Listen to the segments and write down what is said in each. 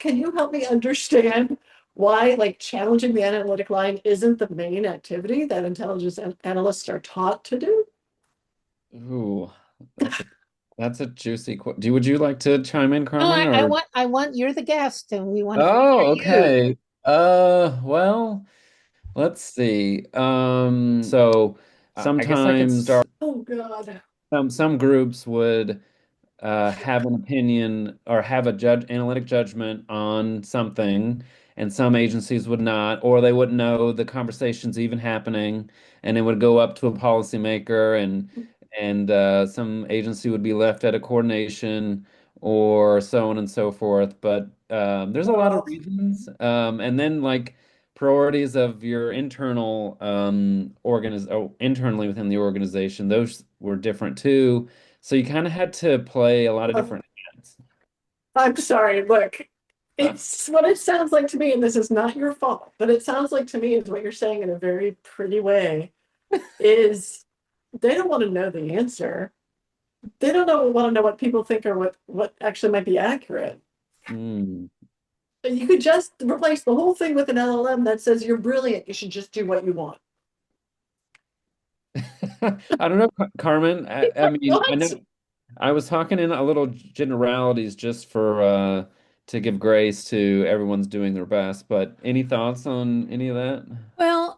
can you help me understand why like challenging the analytic line isn't the main activity that intelligence analysts are taught to do? Ooh, that's a that's a juicy would you like to chime in, No, Carmen, or I want, you're the guest and we want to oh, hear you. okay. Well, let's see. So I guess I could sometimes start. Oh God. some groups would have an opinion or have a analytic judgment on something, and some agencies would not, or they wouldn't know the conversation's even happening, and it would go up to a policymaker, and some agency would be left at a coordination, or so on and so forth. But there's a lot of Well, reasons, and then like priorities of your internal internally within the organization, those were different too. So you kind of had to play a lot of um, different hands. I'm sorry. Look, Uh, it's what it sounds like to me, and this is not your fault, but it sounds like to me is what you're saying in a very pretty way is they don't want to know the answer. They don't know want to know what people think or what actually might be accurate. mm. You could just replace the whole thing with an LLM that says you're brilliant. You should just do what you want. I don't know, Carmen. I mean, I What? know I was talking in a little generalities just for to give grace to everyone's doing their best, but any thoughts on any of that? Well,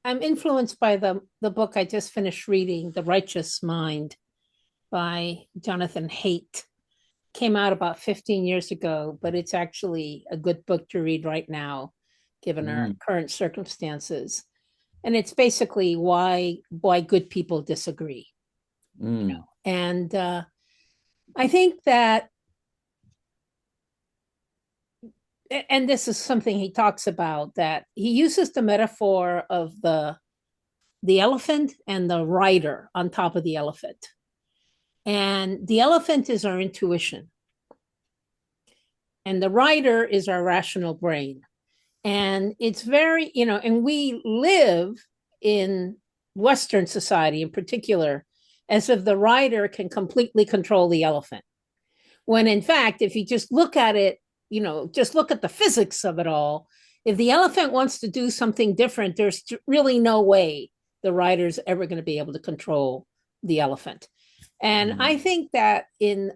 I'm influenced by the book I just finished reading, The Righteous Mind by Jonathan Haidt. Came out about 15 years ago, but it's actually a good book to read right now, given our Mm, current circumstances. And it's basically why good people disagree. mm, And I think that, and this is something he talks about, that he uses the metaphor of the elephant and the rider on top of the elephant. And the elephant is our intuition, and the rider is our rational brain. And it's very, and we live in Western society in particular as if the rider can completely control the elephant. When in fact, if you just look at it, just look at the physics of it all. If the elephant wants to do something different, there's really no way the rider's ever going to be able to control the elephant. And mm, I think that in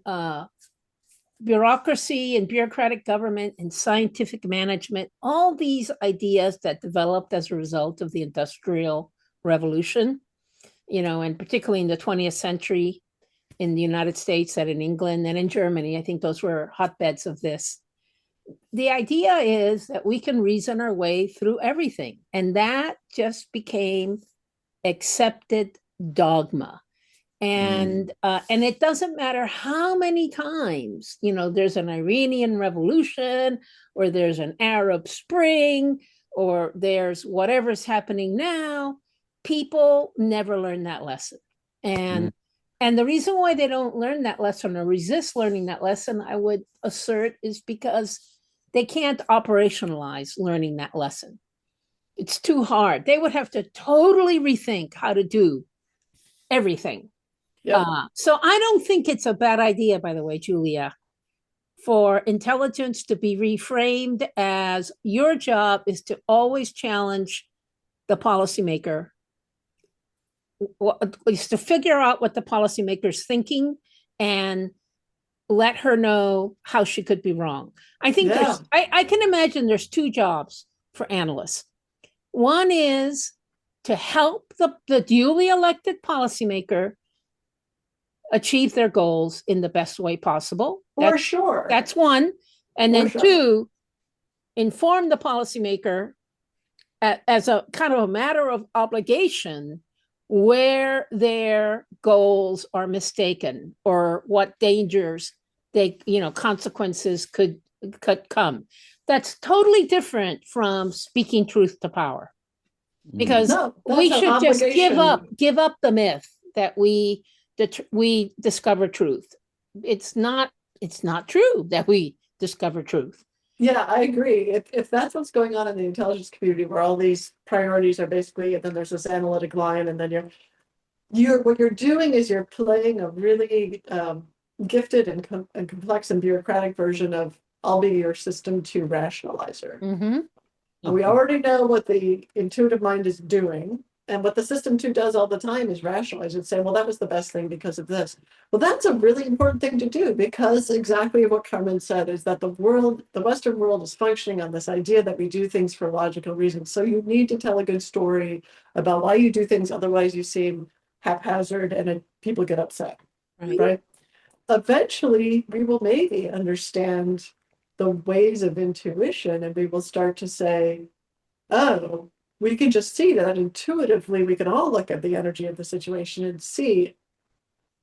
bureaucracy and bureaucratic government and scientific management, all these ideas that developed as a result of the Industrial Revolution, and particularly in the 20th century in the United States and in England and in Germany, I think those were hotbeds of this. The idea is that we can reason our way through everything. And that just became accepted dogma. mm, And it doesn't matter how many times there's an Iranian Revolution, or there's an Arab Spring, or there's whatever's happening now. People never learn that lesson, mm, and the reason why they don't learn that lesson or resist learning that lesson, I would assert, is because they can't operationalize learning that lesson. It's too hard. They would have to totally rethink how to do everything. Yep. So I don't think it's a bad idea, by the way, Julia, for intelligence to be reframed as your job is to always challenge the policymaker, is to figure out what the policymaker's thinking and let her know how she could be wrong. I think Yeah. I can imagine there's two jobs for analysts. One is to help the duly elected policymaker achieve their goals in the best way possible. For sure. That's one. And For then sure. two, inform the policymaker as a kind of a matter of obligation where their goals are mistaken or what dangers consequences could come. That's totally different from speaking truth to power, mm. because No, we that's an should just obligation. give up the myth that we discover truth. It's not true that we discover truth. Yeah, I agree. If that's what's going on in the intelligence community, where all these priorities are basically, and then there's this analytic line, and then you're what you're doing is you're playing a really gifted and, and complex and bureaucratic version of I'll be your system two rationalizer. Mm-hmm. And we already know what the intuitive mind is doing. And what the system two does all the time is rationalize and say, well, that was the best thing because of this. Well, that's a really important thing to do, because exactly what Carmen said is that the world, the Western world, is functioning on this idea that we do things for logical reasons. So you need to tell a good story about why you do things. Otherwise, you seem haphazard and people get upset, right? Eventually, we will maybe understand the ways of intuition, and we will start to say, oh, we can just see that intuitively we can all look at the energy of the situation and see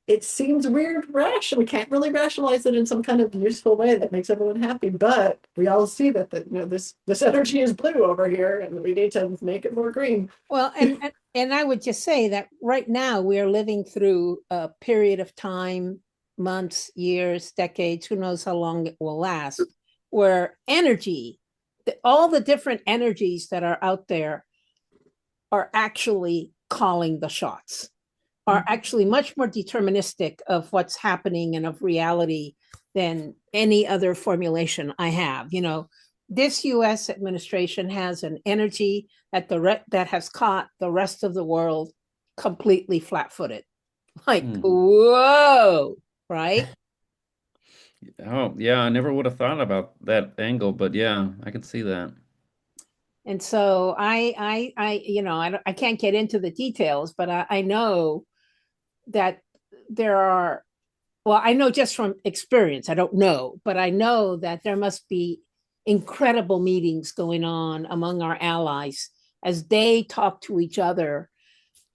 it seems weird, rational. We can't really rationalize it in some kind of useful way that makes everyone happy, but we all see that this energy is blue over here, and we need to make it more green. Well, and I would just say that right now we are living through a period of time, months, years, decades, who knows how long it will last, where energy, all the different energies that are out there are actually calling the shots, are actually much more deterministic of what's happening and of reality than any other formulation I have. You know, this U.S. administration has an energy that that has caught the rest of the world completely flat-footed. Like, whoa, right? Oh, yeah, I never would have thought about that angle, but yeah, I can see that. And so you know, I can't get into the details, but I know that there are, well, I know just from experience, I don't know, but I know that there must be incredible meetings going on among our allies as they talk to each other,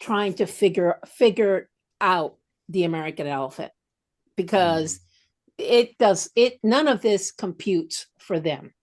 trying to figure out the American elephant, because none of this computes for them.